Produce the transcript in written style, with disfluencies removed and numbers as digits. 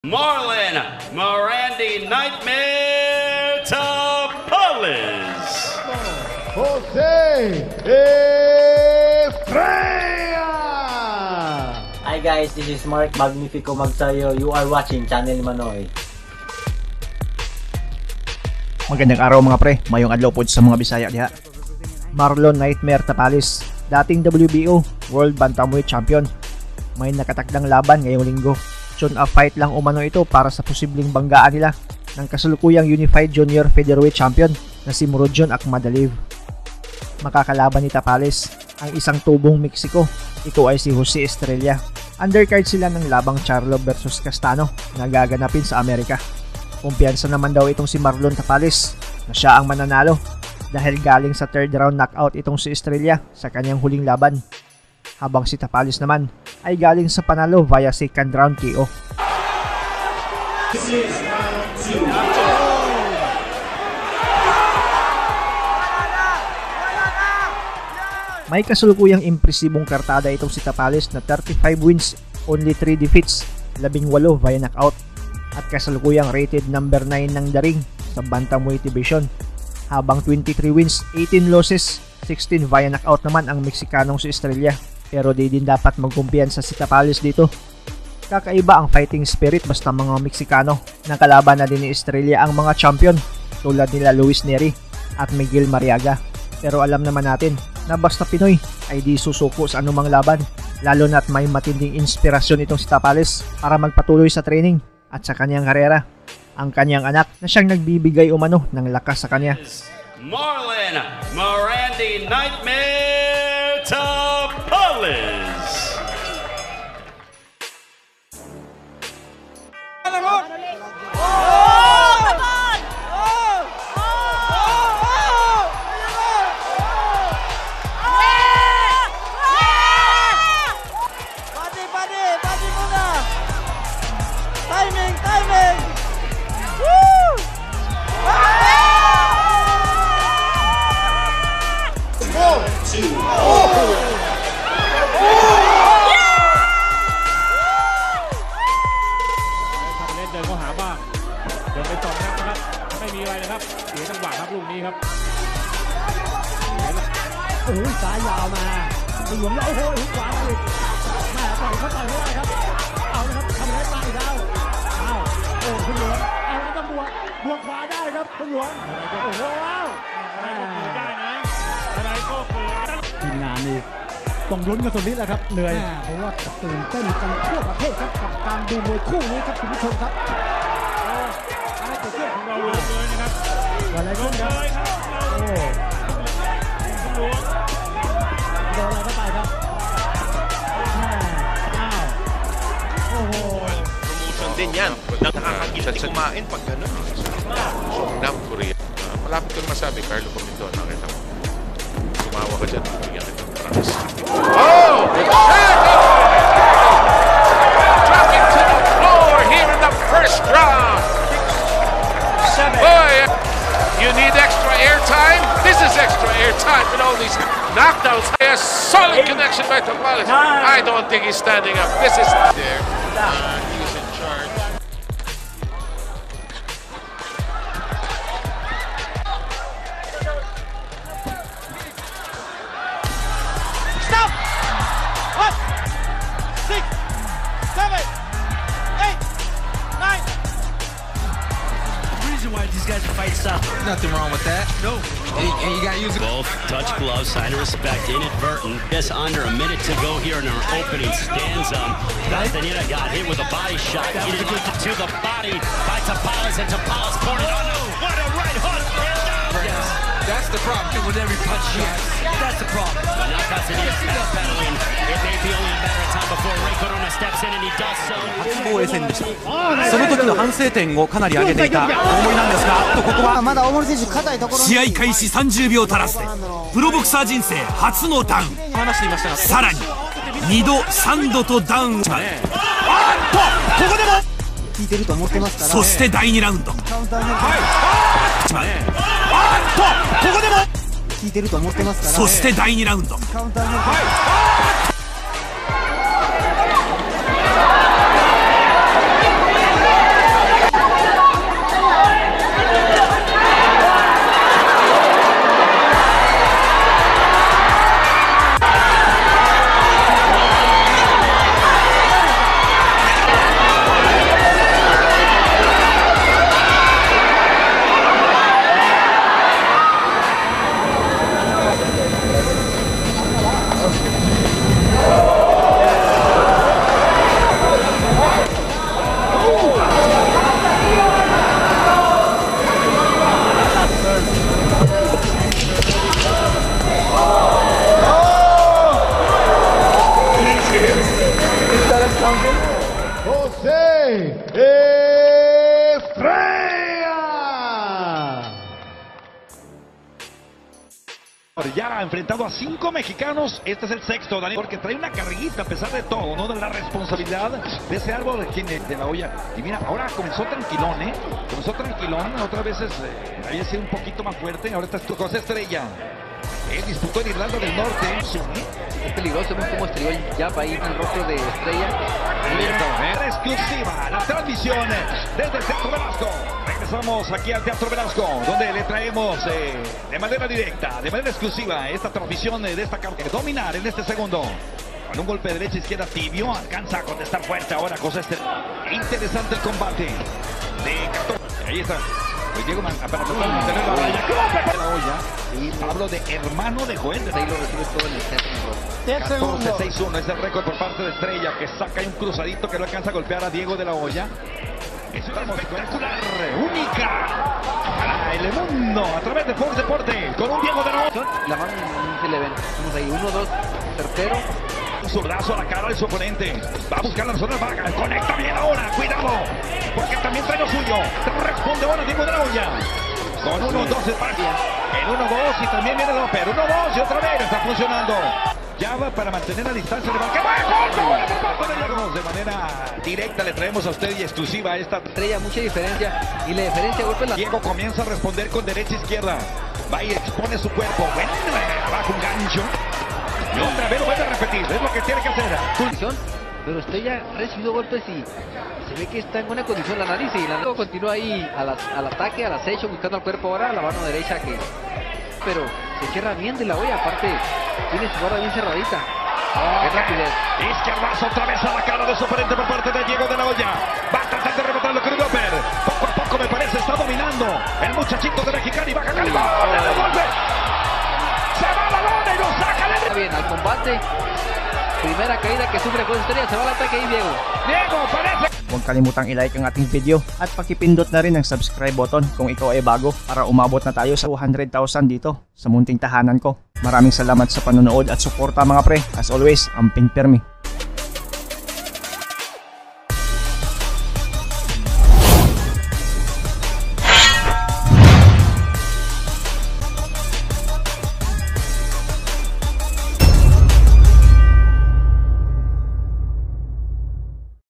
Marlon Morandi Nightmare Tapalis. Jose Estrella! Hi guys, this is Mark Magnifico Magsayo. You are watching Channel Manoy. Magandang araw mga pre, mayong adlaw po sa mga Bisaya diha. Marlon Nightmare Tapalis, dating WBO World Bantamweight Champion. May nakatakdang laban ngayong linggo. A fight lang umano ito para sa posibleng banggaan nila ng kasalukuyang Unified Junior Featherweight Champion na si Murodjon Akhmadaliev. Makakalaban ni Tapalis ang isang tubong Mexico. Ito ay si Jose Estrella. Undercard sila ng labang Charlo versus Castano na gaganapin sa Amerika. Kumpiyansa naman daw itong si Marlon Tapalis na siya ang mananalo dahil galing sa third round knockout itong si Estrella sa kanyang huling laban. Habang si Tapalis naman ay galing sa panalo via second round KO. May kasulukuyang impresibong kartada itong si Tapalis na 35 wins, only 3 defeats, 18 via knockout at kasulukuyang rated number 9 ng The Ring sa Bantamweight Division. Habang 23 wins, 18 losses, 16 via knockout naman ang Mexikanong si Estrella. Pero di din dapat magkumpiyansa si Tapalis dito. Kakaiba ang fighting spirit basta mga Meksikano. Nakalaban na din ni Estrella ang mga champion tulad nila Luis Neri at Miguel Mariaga. Pero alam naman natin na basta Pinoy ay di susuko sa anumang laban. Lalo na't may matinding inspirasyon itong si Tapalis para magpatuloy sa training at sa kanyang karera. Ang kanyang anak na siyang nagbibigay umano ng lakas sa kanya. Marlon Morandi Nightmare Tapalis.โอ้โหซ้ายยาวมาหลวมแล้วโอ้โหขวาอีกแม่ต่อยเขาต่อยไม่ได้ครับเอาละครับทำอะไรตายแล้วอ้าวโอ้คุณหลวงเอาแล้วต้องบวกขวาได้ครับคุณหลวงโอ้โหว้าวได้นะอะไรก็เกิดทีมงานนี่ต้องลุ้นกันสุดฤทธิ์แหละครับเหนื่อยเพราะว่าตื่นเต้นกันทั่วประเทศครับกับการดูมวยคู่นี้ครับคุณผู้ชมครับอะไรเกิดขึ้นของเราเลยนะครับอะไรขึ้นเลยครับโอ้โดนอะไรเข้าไปครับpromotion din yan. Nakakakita din kumain pag gano'n. Songnam, Korea. Malapit ko masabi, Carlo Comindon, nakita mo. Sumawa ka dyan, bigyan kita ng promise. Oh! Good shot! Dropping to the floor here in the first round. Boy, you need extra airtime? This is extra airtime with all these knockdowns. A solid connection by Tapalis. I don't think he's standing up. This is there. He's in charge. Stop! 1, 6, 7, 8, 9. Why these guys fight style. Nothing wrong with that. No. And you got to use it. Both touch gloves, sign of respect, inadvertent. Just under a minute to go here in our opening stanza. Castaneda got hit with a body shot. Hit to the body by Tapalis, and Tapalis poured it on. What a right hook. Yes. That's the problem with every punch he has. That's the problem. But now Castaneda backpedaling. It may be only a matter of time before Ray Corona steps in, and he does so. 防衛戦でした。その時の反省点をかなり上げていた大森なんですが、ここはまだ大森選手硬いところに試合開始30秒足らずでプロボクサー人生初のダウン。話していましたが、さらに2度3度とダウン。ここでも効いてると思ってますから。そして第2ラウンド。カウンターにここでも効いてると思ってますから。そして第2ラウンド。カウンターに ya ha enfrentado a 5 mexicanos. Este es el sexto, Daniel, porque trae una carguita a pesar de todo, ¿no? De la responsabilidad de ese árbol de la olla. Y mira, ahora comenzó tranquilón, ¿eh? Comenzó tranquilón, otras veces había sido un poquito más fuerte. Ahora está José Estrella. Él disputó en Irlanda del Norte. Es peligroso, ven cómo estrelló el jab ahí en el rostro de Estrella. Exclusiva, la transmisión desde el Teatro Velasco. Regresamos aquí al Teatro Velasco, donde le traemos de manera directa, de manera exclusiva, esta transmisión de esta carta. Dominar en este segundo. Con un golpe de derecha izquierda tibio, alcanza a contestar fuerte ahora José Estrella. Interesante el combate de 14. Ahí está. Hoy Diego para tratar de mantener la raya. ¿Cómo la olla? Y hablo de hermano de Joel. Ahí lo recibe todo en el centro. 14-6-1 es el récord por parte de Estrella, que saca ahí un cruzadito que no alcanza a golpear a Diego de la Hoya. Es una espectacular, única para el mundo a través de Fox Deporte con un Diego de la Hoya. La mano no se le ven. Estamos ahí, 1-2, tercero. Un zurdazo a la cara de su oponente. Va a buscar la zona vaga. Conecta bien ahora. Cuidado. Porque también trae lo suyo. Responde ahora Diego de la Hoya. Con 1-2 se pasa. En 1-2 y también viene López. 1-2 y otra vez está funcionando. Ya va para mantener la distancia de de manera directa le traemos a usted y exclusiva esta Estrella, mucha diferencia. Y la diferencia golpe la... Diego comienza a responder con derecha izquierda. Va y expone su cuerpo. Bueno, abajo un gancho. Y otra vez lo vuelve a repetir, es lo que tiene que hacer. Pero Estrella ha recibido golpes y se ve que está en buena condición la nariz y la continúa ahí al ataque, al acecho, buscando al cuerpo ahora, la mano derecha que... Pero se cierra bien de la olla, aparte tiene su guarda bien cerradita. ¡Qué rapidez! Izquierdazo otra vez a la cara de su oponente por parte de Diego de la Hoya. Va a tratar de rematarlo con López. Poco a poco me parece está dominando el muchachito de Mexicali. Va a ganar el golpe. Se va a la lona y lo saca de... Está bien, al combate. Primera caída que sufre con Estrella. Se va al ataque ahí, Diego. Diego, parece... Huwag kalimutang i-like ang ating video at pakipindot na rin ang subscribe button kung ikaw ay bago para umabot na tayo sa 200,000 dito sa munting tahanan ko. Maraming salamat sa panonood at suporta mga pre. As always, amping permi.